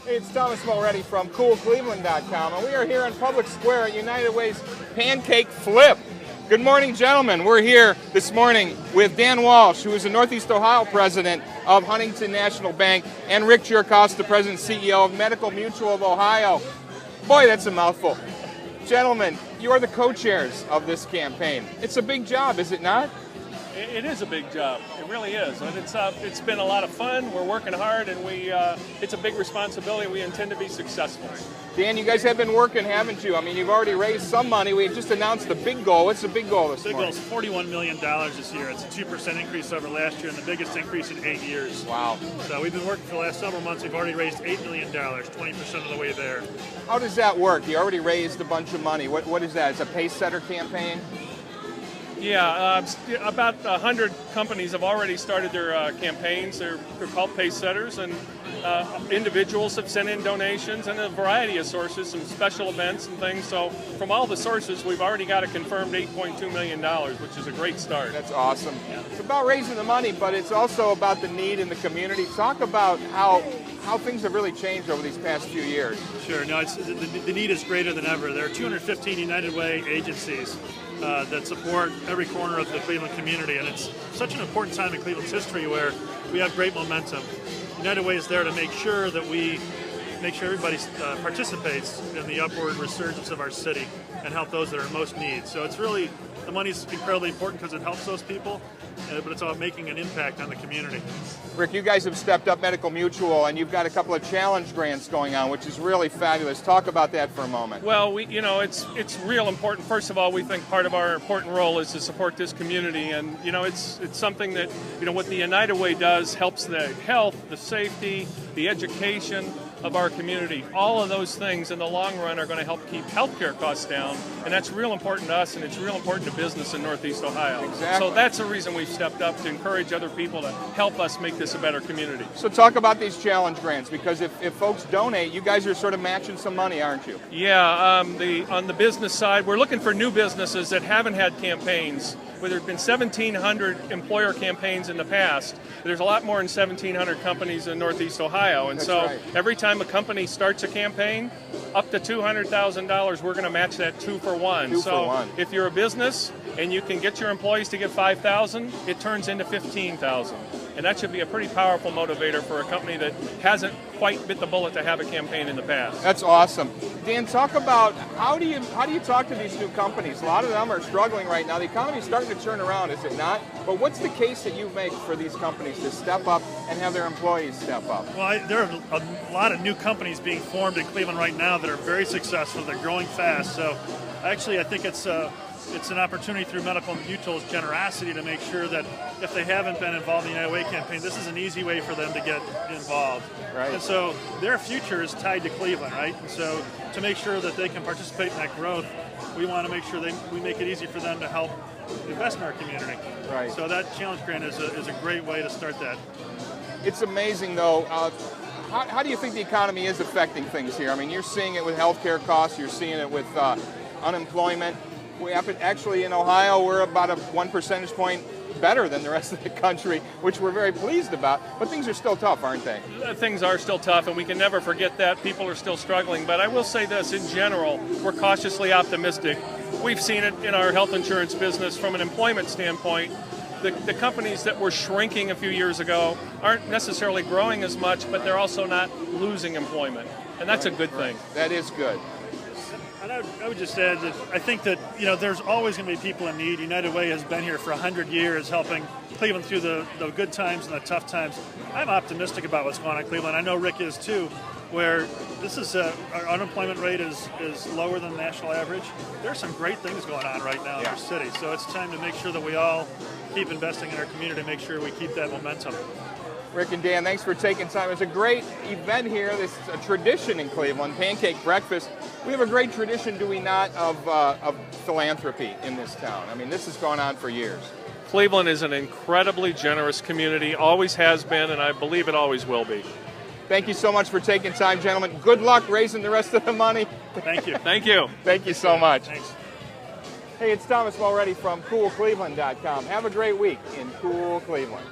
Hey, it's Thomas Mulready from CoolCleveland.com, and we are here in Public Square at United Way's Pancake Flip. Good morning, gentlemen. We're here this morning with Dan Walsh, who is the Northeast Ohio president of Huntington National Bank, and Rick Chiricosta, president and CEO of Medical Mutual of Ohio. Boy, that's a mouthful. Gentlemen, you are the co-chairs of this campaign. It's a big job, is it not? It is a big job. It really is, and it's been a lot of fun. We're working hard, and it's a big responsibility. We intend to be successful. Dan, you guys have been working, haven't you? I mean, you've already raised some money. We just announced the big goal. What's the big goal this morning? The big goal is $41 million this year. It's a 2% increase over last year and the biggest increase in 8 years. Wow. So we've been working for the last several months. We've already raised $8 million, 20% of the way there. How does that work? You already raised a bunch of money. What is that? It's a Pacesetter campaign? Yeah, about 100 companies have already started their campaigns. They're called Pacesetters, and individuals have sent in donations and a variety of sources, some special events and things. So from all the sources, we've already got a confirmed $8.2 million, which is a great start. That's awesome. Yeah. It's about raising the money, but it's also about the need in the community. Talk about how things have really changed over these past few years. Sure. No, the need is greater than ever. There are 215 United Way agencies that support every corner of the Cleveland community, and it's such an important time in Cleveland's history where we have great momentum. United Way is there to make sure that everybody participates in the upward resurgence of our city and help those that are in most need. So it's really, the money's incredibly important because it helps those people, but it's about making an impact on the community. Rick, you guys have stepped up Medical Mutual, and you've got a couple of challenge grants going on, which is really fabulous. Talk about that for a moment. Well, it's real important. First of all, we think part of our important role is to support this community, and it's something that what the United Way does helps the health, the safety, the education of our community. All of those things in the long run are going to help keep healthcare costs down, and that's real important to us, and it's real important to business in Northeast Ohio. Exactly. So that's the reason we've stepped up, to encourage other people to help us make this a better community. So talk about these challenge grants, because if folks donate, you guys are sort of matching some money, aren't you? Yeah, on the business side, we're looking for new businesses that haven't had campaigns. Where there have been 1,700 employer campaigns in the past, there's a lot more than 1,700 companies in Northeast Ohio. And That's so right. Every time a company starts a campaign, up to $200,000, we're going to match that 2 for 1. Two for one. If you're a business and you can get your employees to give $5,000, it turns into $15,000. And that should be a pretty powerful motivator for a company that hasn't quite bit the bullet to have a campaign in the past. That's awesome. Dan, talk about how do you talk to these new companies? A lot of them are struggling right now. The economy's starting to turn around, is it not? But what's the case that you make for these companies to step up and have their employees step up? Well, there are a lot of new companies being formed in Cleveland right now that are very successful. They're growing fast. So actually, I think it's an opportunity through Medical Mutual's generosity to make sure that if they haven't been involved in the United Way campaign, this is an easy way for them to get involved. Right. And so their future is tied to Cleveland, right? And so to make sure that they can participate in that growth, we want to make sure we make it easy for them to help invest in our community. Right. So that challenge grant is a great way to start that. It's amazing, though. How do you think the economy is affecting things here? I mean, you're seeing it with healthcare costs. You're seeing it with unemployment. Actually, in Ohio, we're about a 1 percentage point better than the rest of the country, which we're very pleased about. But things are still tough, aren't they? Things are still tough, and we can never forget that. People are still struggling. But I will say this, in general, we're cautiously optimistic. We've seen it in our health insurance business from an employment standpoint. The companies that were shrinking a few years ago aren't necessarily growing as much, but they're also not losing employment. And that's a good thing. That is good. And I would just add that I think that there's always going to be people in need. United Way has been here for 100 years, helping Cleveland through the good times and the tough times. I'm optimistic about what's going on in Cleveland. I know Rick is too. Where this is our unemployment rate is lower than the national average. There's some great things going on right now in our city. So it's time to make sure that we all keep investing in our community to make sure we keep that momentum. Rick and Dan, thanks for taking time. It's a great event here. This is a tradition in Cleveland, Pancake Breakfast. We have a great tradition, do we not, of philanthropy in this town. I mean, this has gone on for years. Cleveland is an incredibly generous community, always has been, and I believe it always will be. Thank you so much for taking time, gentlemen. Good luck raising the rest of the money. Thank you. Thank you. Thank you so much. Thanks. Hey, it's Thomas Mulready from CoolCleveland.com. Have a great week in Cool Cleveland.